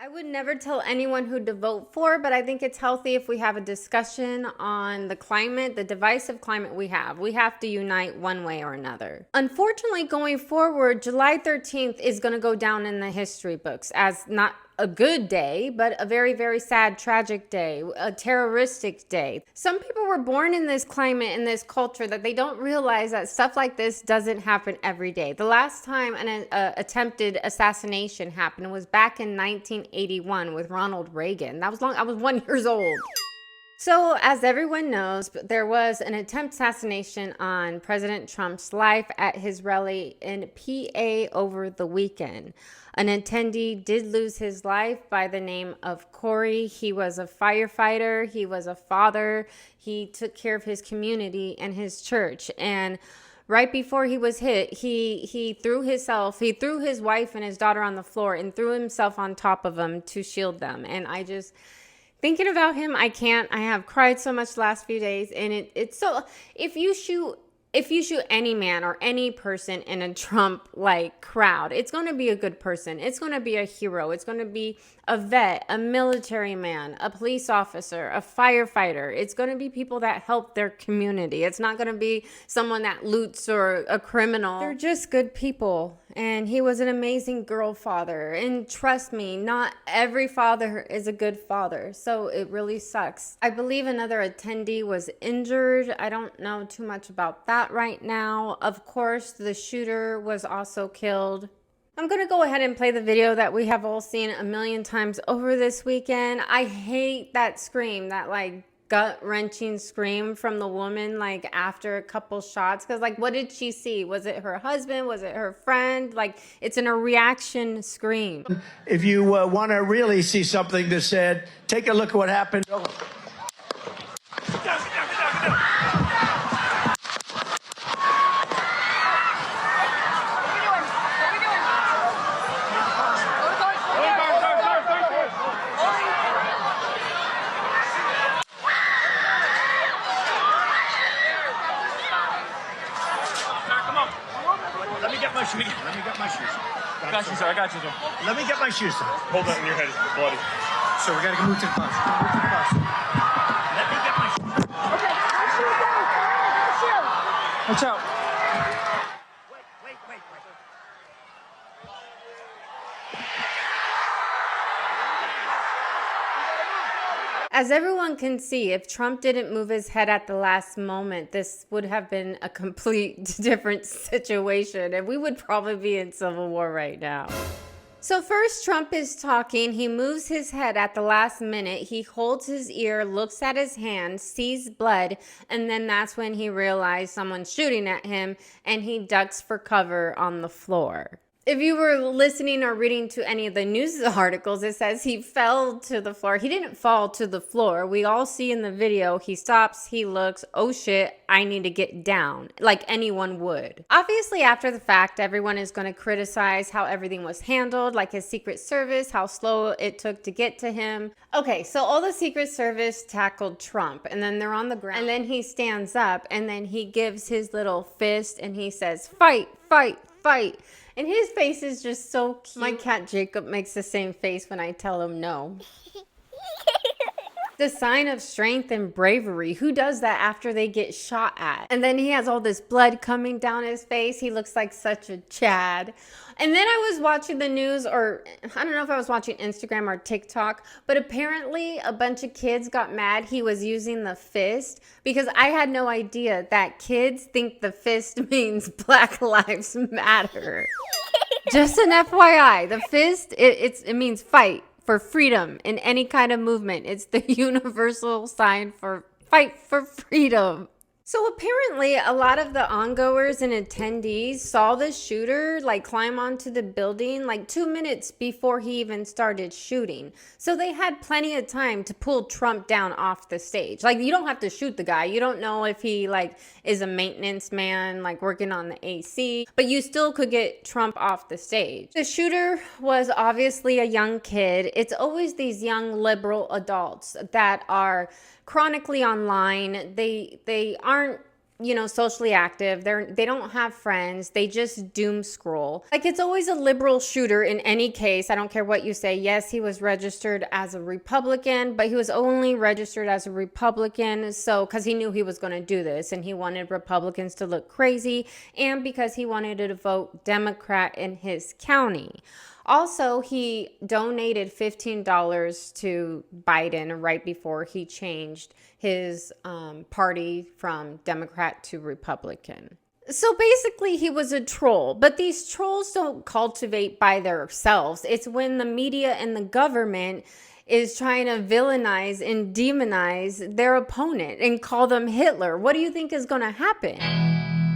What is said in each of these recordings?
I would never tell anyone who to vote for, but I think it's healthy if we have a discussion on the climate, the divisive climate we have. We have to unite one way or another. Unfortunately, going forward, July 13th is going to go down in the history books as not a good day, but a very, very sad, tragic day, a terroristic day. Some people were born in this climate, in this culture, that they don't realize that stuff like this doesn't happen every day. The last time an attempted assassination happened was back in 1981 with Ronald Reagan. That was long. I was 1 year old. So, as everyone knows, there was an attempt assassination on President Trump's life at his rally in PA over the weekend. An attendee did lose his life by the name of Corey. He was a firefighter. He was a father. He took care of his community and his church. And right before he was hit, he threw his wife and his daughter on the floor and threw himself on top of them to shield them. And thinking about him, I have cried so much the last few days. And it's so, if you shoot any man or any person in a Trump crowd, it's going to be a good person. It's going to be a hero. It's going to be a vet, a military man, a police officer, a firefighter. It's going to be people that help their community. It's not going to be someone that loots or a criminal. They're just good people. And he was an amazing girl father. And trust me, not every father is a good father. So it really sucks. I believe another attendee was injured. I don't know too much about that right now. Of course, the shooter was also killed. I'm going to go ahead and play the video that we have all seen a million times over this weekend. I hate that scream, that gut-wrenching scream from the woman after a couple shots, because what did she see? Was it her husband? Was it her friend? It's in a reaction scream. If you want to really see something that's sad, take a look at what happened. Let me get my shoes. I got you, sir. Let me get my shoes, sir. Hold that in your head. It's bloody. So we got to move to the bus. Let me get my shoes. Okay, Watch out. Wait. As everyone can see, if Trump didn't move his head at the last moment, this would have been a complete different situation, and we would probably be in civil war right now. So first, Trump is talking. He moves his head at the last minute. He holds his ear, looks at his hand, sees blood, and then that's when he realized someone's shooting at him, and he ducks for cover on the floor. If you were listening or reading to any of the news articles, it says he fell to the floor. He didn't fall to the floor. We all see in the video, he stops, he looks, oh shit, I need to get down, like anyone would. Obviously, after the fact, everyone is going to criticize how everything was handled, like his Secret Service, how slow it took to get to him. Okay, so all the Secret Service tackled Trump, and then they're on the ground, and then he stands up, and then he gives his little fist, and he says, fight, fight, fight. And his face is just so cute. My cat Jacob makes the same face when I tell him no. The sign of strength and bravery. Who does that after they get shot at? And then he has all this blood coming down his face. He looks like such a Chad. And then I was watching the news, or I don't know if I was watching Instagram or TikTok, but apparently a bunch of kids got mad he was using the fist, because I had no idea that kids think the fist means Black Lives Matter. Just an FYI, the fist, it means fight for freedom in any kind of movement. It's the universal sign for fight for freedom. So apparently a lot of the ongoers and attendees saw the shooter climb onto the building 2 minutes before he even started shooting. So they had plenty of time to pull Trump down off the stage. You don't have to shoot the guy. You don't know if he is a maintenance man working on the AC, but you still could get Trump off the stage. The shooter was obviously a young kid. It's always these young liberal adults that are chronically online. They aren't socially active. They don't have friends. They just doom scroll. Like, it's always a liberal shooter in any case. I don't care what you say. Yes, he was registered as a Republican, but he was only registered as a Republican because he knew he was going to do this, and he wanted Republicans to look crazy, and because he wanted to vote Democrat in his county. Also, he donated $15 to Biden right before he changed his party from Democrat to Republican. So basically, he was a troll. But these trolls don't cultivate by themselves. It's when the media and the government is trying to villainize and demonize their opponent and call them Hitler. What do you think is going to happen?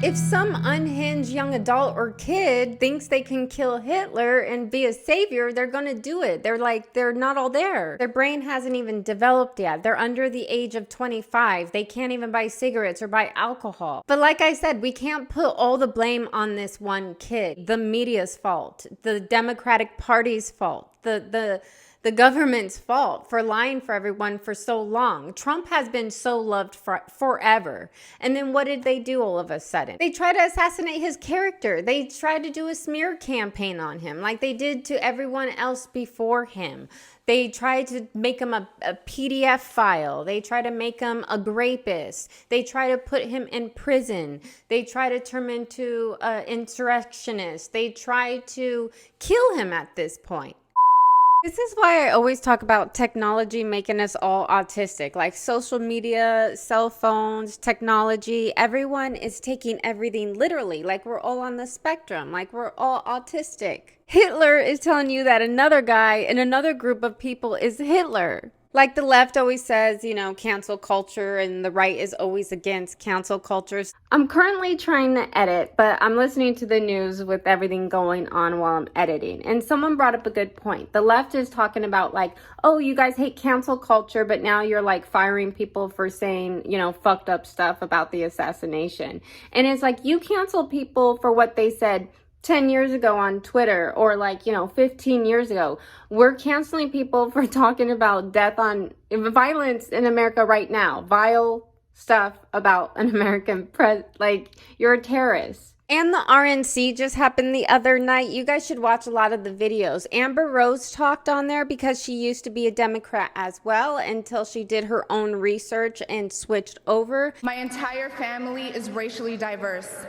If some unhinged young adult or kid thinks they can kill Hitler and be a savior, they're going to do it. They're not all there. Their brain hasn't even developed yet. They're under the age of 25. They can't even buy cigarettes or buy alcohol. But like I said, we can't put all the blame on this one kid. The media's fault, the Democratic Party's fault, the government's fault for lying for everyone for so long. Trump has been so loved forever. And then what did they do all of a sudden? They tried to assassinate his character. They tried to do a smear campaign on him like they did to everyone else before him. They tried to make him a PDF file. They tried to make him a rapist. They tried to put him in prison. They tried to turn him into an insurrectionist. They tried to kill him at this point. This is why I always talk about technology making us all autistic. Like social media, cell phones, technology, everyone is taking everything literally. Like we're all on the spectrum, like we're all autistic. Hitler is telling you that another guy and another group of people is Hitler. Like the left always says, cancel culture, and the right is always against cancel cultures. I'm currently trying to edit, but I'm listening to the news with everything going on while I'm editing. And someone brought up a good point. The left is talking about oh, you guys hate cancel culture, but now you're firing people for saying, fucked up stuff about the assassination. And it's you cancel people for what they said 10 years ago on Twitter or 15 years ago. We're canceling people for talking about violence in America right now. Vile stuff about an American you're a terrorist. And the RNC just happened the other night. You guys should watch a lot of the videos. Amber Rose talked on there because she used to be a Democrat as well until she did her own research and switched over. My entire family is racially diverse.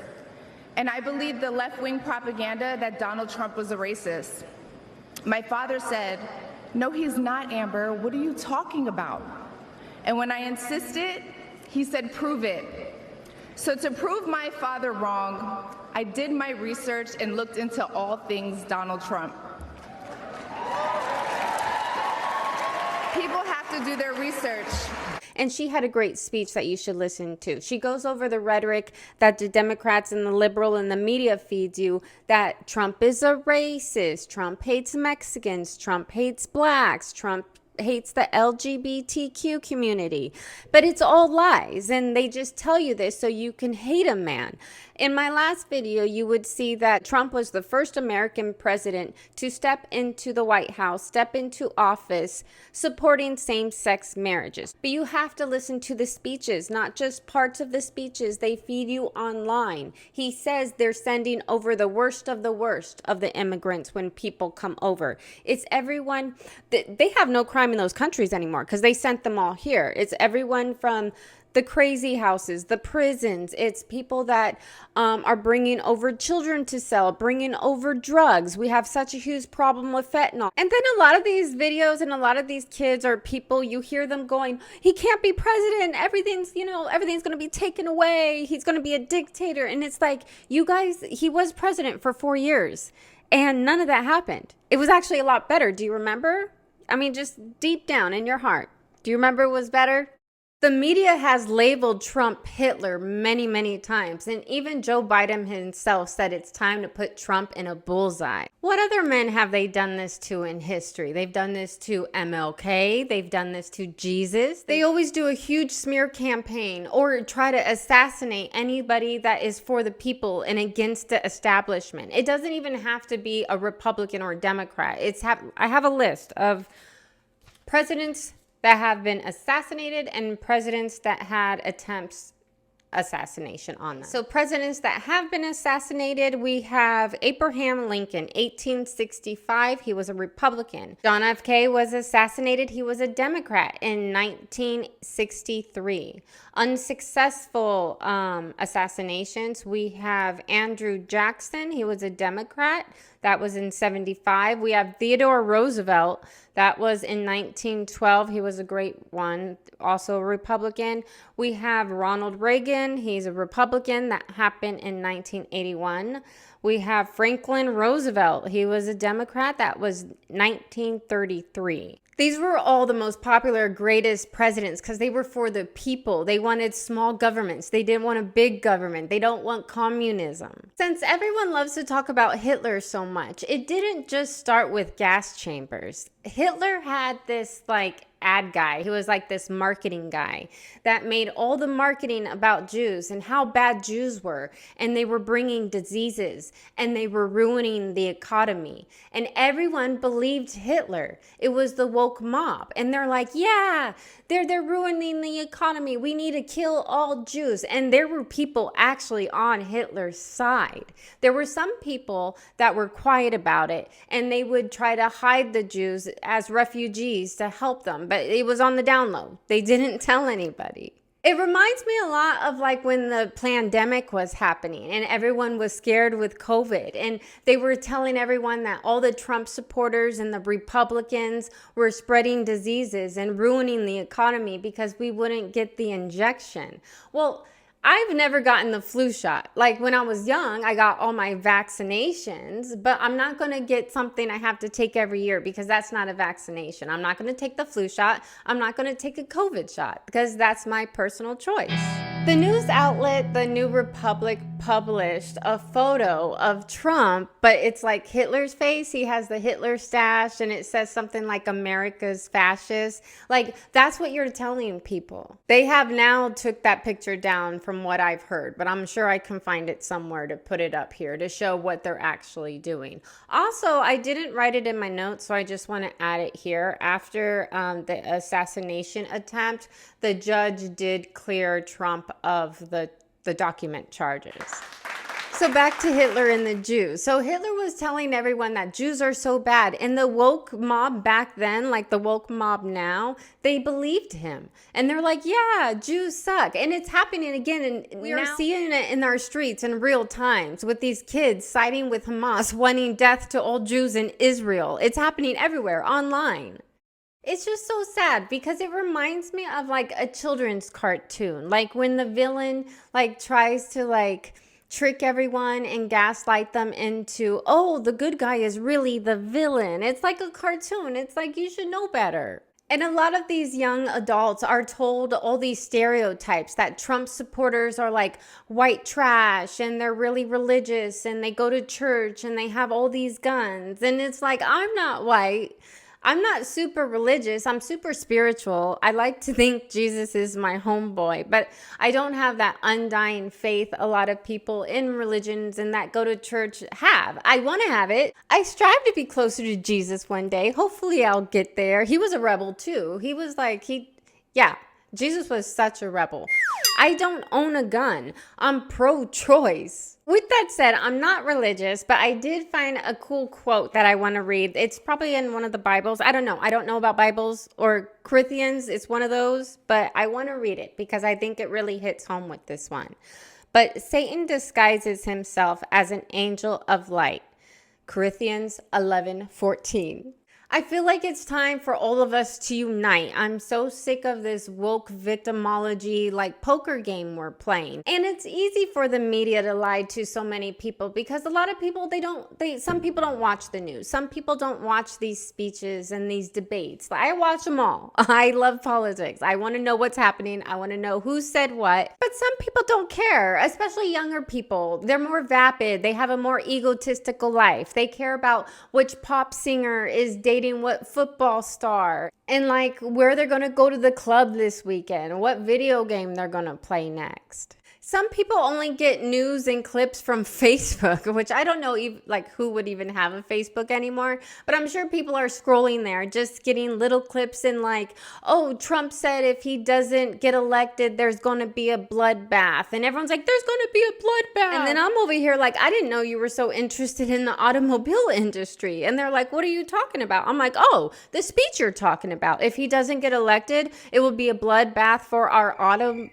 And I believe the left-wing propaganda that Donald Trump was a racist. My father said, "No, he's not, Amber. What are you talking about?" And when I insisted, he said, "Prove it." So to prove my father wrong, I did my research and looked into all things Donald Trump. People have to do their research. And she had a great speech that you should listen to. She goes over the rhetoric that the Democrats and the liberal and the media feeds you, that Trump is a racist, Trump hates Mexicans, Trump hates blacks, Trump hates the LGBTQ community. But it's all lies, and they just tell you this so you can hate a man. In my last video, you would see that Trump was the first American president to step into the White House, step into office, supporting same-sex marriages. But you have to listen to the speeches, not just parts of the speeches they feed you online. He says they're sending over the worst of the immigrants when people come over. It's everyone. They have no crime in those countries anymore because they sent them all here. It's everyone from the crazy houses, the prisons. It's people that are bringing over children to sell, bringing over drugs. We have such a huge problem with fentanyl. And then a lot of these videos and a lot of these kids are people, you hear them going, he can't be president. Everything's going to be taken away. He's going to be a dictator. And it's you guys, he was president for 4 years and none of that happened. It was actually a lot better. Do you remember? I mean, just deep down in your heart. Do you remember it was better? The media has labeled Trump Hitler many, many times, and even Joe Biden himself said it's time to put Trump in a bullseye. What other men have they done this to in history? They've done this to MLK. They've done this to Jesus. They always do a huge smear campaign or try to assassinate anybody that is for the people and against the establishment. It doesn't even have to be a Republican or a Democrat. I have a list of presidents that have been assassinated and presidents that had attempts assassination on them. So presidents that have been assassinated, we have Abraham Lincoln, 1865. He was a Republican. John F. K. was assassinated. He was a Democrat in 1963. Unsuccessful assassinations, we have Andrew Jackson. He was a Democrat. That was in 75. We have Theodore Roosevelt. That was in 1912. He was a great one, also a Republican. We have Ronald Reagan. He's a Republican. That happened in 1981. We have Franklin Roosevelt. He was a Democrat. That was 1933. These were all the most popular, greatest presidents because they were for the people. They wanted small governments. They didn't want a big government. They don't want communism. Since everyone loves to talk about Hitler so much, it didn't just start with gas chambers. Hitler had this ad guy. He was like this marketing guy that made all the marketing about Jews and how bad Jews were. And they were bringing diseases and they were ruining the economy. And everyone believed Hitler. It was the woke mob. And they're like, yeah, they're ruining the economy. We need to kill all Jews. And there were people actually on Hitler's side. There were some people that were quiet about it and they would try to hide the Jews as refugees to help them. But it was on the down low. They didn't tell anybody. It reminds me a lot of when the pandemic was happening and everyone was scared with COVID. And they were telling everyone that all the Trump supporters and the Republicans were spreading diseases and ruining the economy because we wouldn't get the injection. Well, I've never gotten the flu shot. When I was young, I got all my vaccinations, but I'm not going to get something I have to take every year because that's not a vaccination. I'm not going to take the flu shot. I'm not going to take a COVID shot because that's my personal choice. The news outlet, The New Republic, published a photo of Trump, but it's Hitler's face. He has the Hitler stash and it says something like America's fascist. That's what you're telling people. They have now took that picture down from what I've heard, but I'm sure I can find it somewhere to put it up here to show what they're actually doing. Also, I didn't write it in my notes, so I just want to add it here. After the assassination attempt, the judge did clear Trump of the document charges. So back to Hitler and the Jews. So Hitler was telling everyone that Jews are so bad. And the woke mob back then, the woke mob now, they believed him. And they're like, yeah, Jews suck. And it's happening again. And we are seeing it in our streets in real times with these kids siding with Hamas, wanting death to all Jews in Israel. It's happening everywhere, online. It's just so sad because it reminds me of a children's cartoon. When the villain tries to trick everyone and gaslight them into, oh, the good guy is really the villain. It's like a cartoon. It's you should know better. And a lot of these young adults are told all these stereotypes that Trump supporters are white trash and they're really religious and they go to church and they have all these guns. And it's I'm not white. I'm not super religious. I'm super spiritual. I like to think Jesus is my homeboy, but I don't have that undying faith a lot of people in religions and that go to church have. I want to have it. I strive to be closer to Jesus one day. Hopefully I'll get there. He was a rebel too. He was Jesus was such a rebel. I don't own a gun. I'm pro-choice. With that said, I'm not religious, but I did find a cool quote that I want to read. It's probably in one of the Bibles. I don't know. I don't know about Bibles or Corinthians. It's one of those, but I want to read it because I think it really hits home with this one. But Satan disguises himself as an angel of light. Corinthians 11:14. I feel like it's time for all of us to unite. I'm so sick of this woke victimology poker game we're playing. And it's easy for the media to lie to so many people because a lot of people, some people don't watch the news. Some people don't watch these speeches and these debates. I watch them all. I love politics. I want to know what's happening. I want to know who said what. But some people don't care, especially younger people. They're more vapid. They have a more egotistical life. They care about which pop singer is dating what football star and where they're going to go to the club this weekend, what video game they're going to play next. Some people only get news and clips from Facebook, which I don't know like who would even have a Facebook anymore, but I'm sure people are scrolling there just getting little clips and like, oh, Trump said if he doesn't get elected, there's going to be a bloodbath. And everyone's like, there's going to be a bloodbath. And then I'm over here like, I didn't know you were so interested in the automobile industry. And they're like, what are you talking about? I'm like, oh, the speech you're talking about. If he doesn't get elected, it will be a bloodbath for our automobile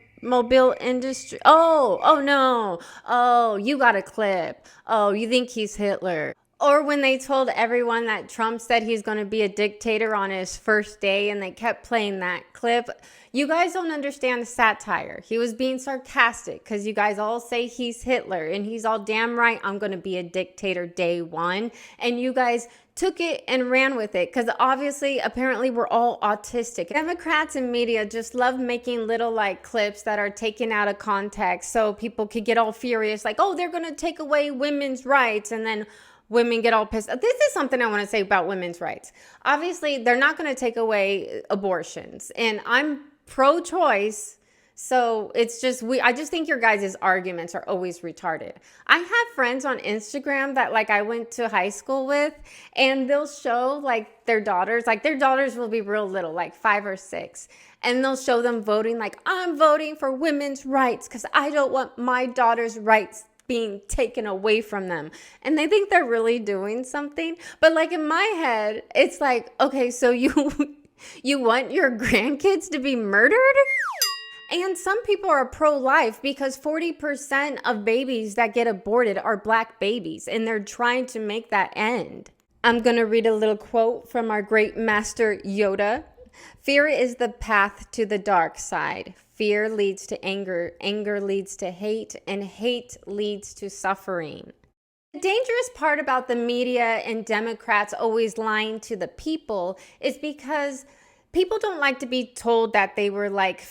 industry. Oh no. Oh, you got a clip. Oh, you think he's Hitler. Or when they told everyone that Trump said he's going to be a dictator on his first day and they kept playing that clip. You guys don't understand the satire. He was being sarcastic because you guys all say he's Hitler and he's all damn right, I'm going to be a dictator day one. And you guys took it and ran with it because obviously, apparently, we're all autistic. Democrats and media just love making little like clips that are taken out of context so people could get all furious like, oh, they're going to take away women's rights, and then women get all pissed. This is something I want to say about women's rights. Obviously, they're not going to take away abortions, and I'm pro-choice. So it's just, I just think your guys' arguments are always retarded. I have friends on Instagram that like I went to high school with, and they'll show like their daughters will be real little, like 5 or 6. And they'll show them voting like, I'm voting for women's rights because I don't want my daughter's rights being taken away from them. And they think they're really doing something. But like in my head, it's like, okay, so you want your grandkids to be murdered? And some people are pro-life because 40% of babies that get aborted are black babies, and they're trying to make that end. I'm going to read a little quote from our great master Yoda. Fear is the path to the dark side. Fear leads to anger. Anger leads to hate, and hate leads to suffering. The dangerous part about the media and Democrats always lying to the people is because people don't like to be told that they were like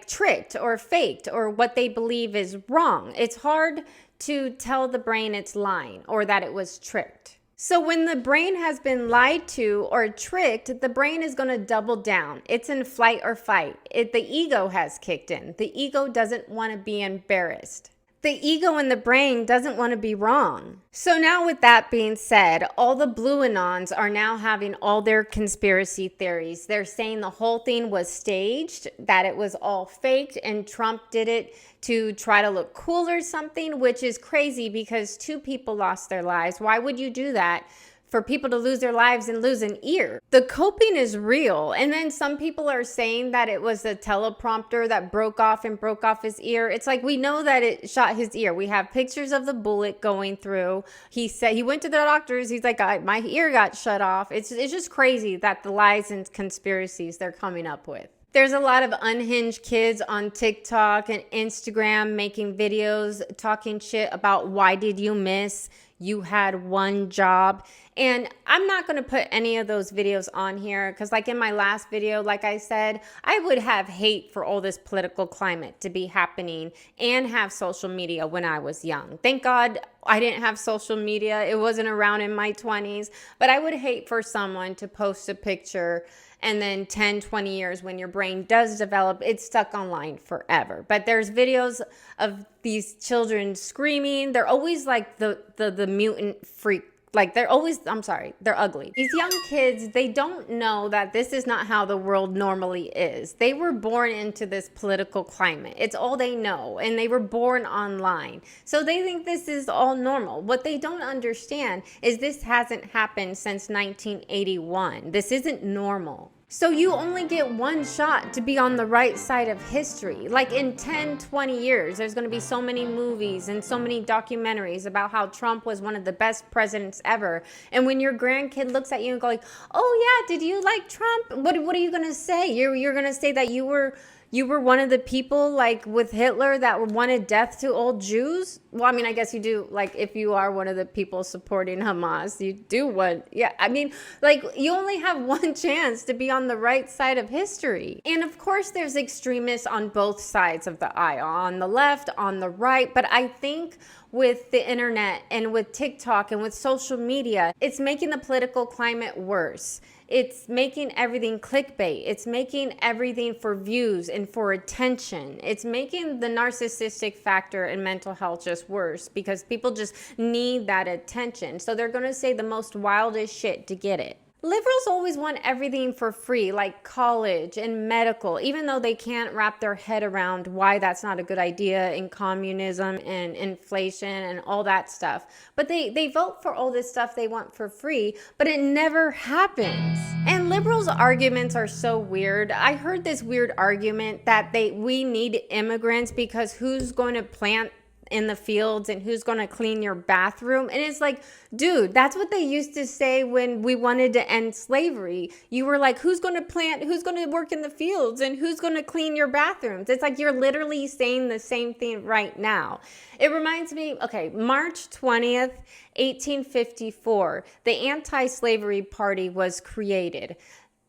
tricked or faked or what they believe is wrong. It's hard to tell the brain it's lying or that it was tricked. So when the brain has been lied to or tricked, the brain is going to double down. It's in flight or fight. The ego has kicked in. The ego doesn't want to be embarrassed. The ego in the brain doesn't want to be wrong. So now with that being said, all the blue anons are now having all their conspiracy theories. They're saying the whole thing was staged, that it was all faked, and Trump did it to try to look cool or something, which is crazy because 2 people lost their lives. Why would you do that? For people to lose their lives and lose an ear. The coping is real. And then some people are saying that it was a teleprompter that broke off his ear. It's like, we know that it shot his ear. We have pictures of the bullet going through. He said he went to the doctors. He's like, my ear got shut off. It's just crazy that the lies and conspiracies they're coming up with. There's a lot of unhinged kids on TikTok and Instagram making videos talking shit about why did you miss? You had one job. And I'm not going to put any of those videos on here because like in my last video, like I said, I would have hate for all this political climate to be happening and have social media when I was young. Thank God I didn't have social media. It wasn't around in my 20s, but I would hate for someone to post a picture and then 10, 20 years when your brain does develop, it's stuck online forever. But there's videos of these children screaming. They're always like the mutant freak. Like they're ugly. These young kids, they don't know that this is not how the world normally is. They were born into this political climate. It's all they know. And they were born online. So they think this is all normal. What they don't understand is this hasn't happened since 1981. This isn't normal. So you only get one shot to be on the right side of history. Like in 10, 20 years, there's going to be so many movies and so many documentaries about how Trump was one of the best presidents ever. And when your grandkid looks at you and go like, oh yeah, did you like Trump? What are you going to say? You're going to say that you were one of the people like with Hitler that wanted death to all Jews? Well, I mean, I guess you do, like, if you are one of the people supporting Hamas, you do want, yeah, I mean, like, you only have one chance to be on the right side of history. And of course, there's extremists on both sides of the aisle, on the left, on the right. But I think with the internet and with TikTok and with social media, it's making the political climate worse. It's making everything clickbait. It's making everything for views and for attention. It's making the narcissistic factor in mental health just worse because people just need that attention. So they're going to say the most wildest shit to get it. Liberals always want everything for free, like college and medical, even though they can't wrap their head around why that's not a good idea in communism and inflation and all that stuff. But they vote for all this stuff they want for free, but it never happens. And liberals' arguments are so weird. I heard this weird argument that we need immigrants because who's going to plant in the fields and who's going to clean your bathroom? And it's like, dude, that's what they used to say when we wanted to end slavery. You were like, who's going to plant, who's going to work in the fields, and who's going to clean your bathrooms? It's like you're literally saying the same thing right now. It reminds me, okay, March 20th, 1854, the Anti-Slavery Party was created.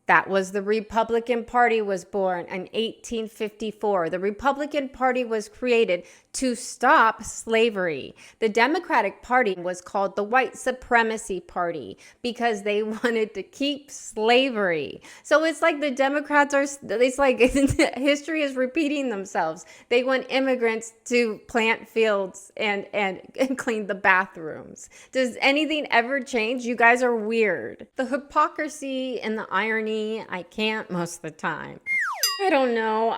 That was the Republican Party was born in 1854. The Republican Party was created to stop slavery. The Democratic Party was called the White Supremacy Party because they wanted to keep slavery. So it's like the Democrats are, it's like history is repeating themselves. They want immigrants to plant fields and clean the bathrooms. Does anything ever change? You guys are weird. The hypocrisy and the irony, I can't most of the time. I don't know.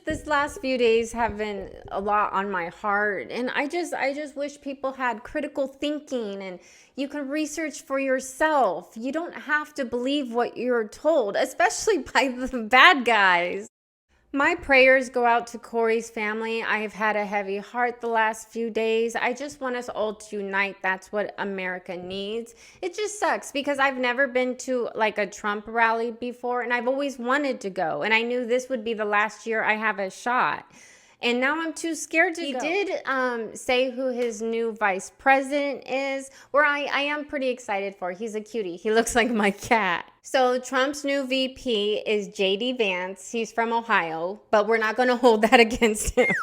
This last few days have been a lot on my heart. And I just wish people had critical thinking and you can research for yourself. You don't have to believe what you're told, especially by the bad guys. My prayers go out to Corey's family. I have had a heavy heart the last few days. I just want us all to unite. That's what America needs. It just sucks because I've never been to like a Trump rally before and I've always wanted to go. And I knew this would be the last year I have a shot. And now I'm too scared to go. He did say who his new vice president is, where I am pretty excited for. He's a cutie. He looks like my cat. So Trump's new VP is J.D. Vance. He's from Ohio, but we're not going to hold that against him.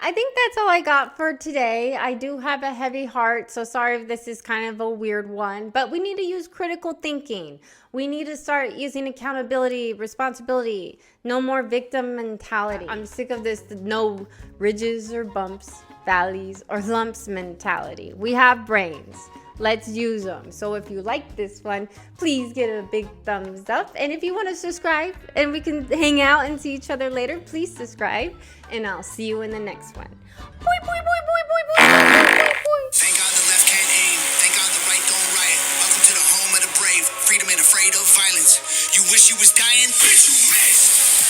I think that's all I got for today. I do have a heavy heart, so sorry if this is kind of a weird one, but we need to use critical thinking. We need to start using accountability, responsibility, no more victim mentality. I'm sick of this no ridges or bumps, valleys or lumps mentality. We have brains. Let's use them. So if you like this one, please give it a big thumbs up. And if you want to subscribe and we can hang out and see each other later, please subscribe. And I'll see you in the next one. Boy, boy, boy, boy, boy, boy, boy, boy. Thank God the left can't aim. Thank God the right don't riot. Welcome to the home of the brave. Freedom and afraid of violence. You wish you was dying? Bitch, you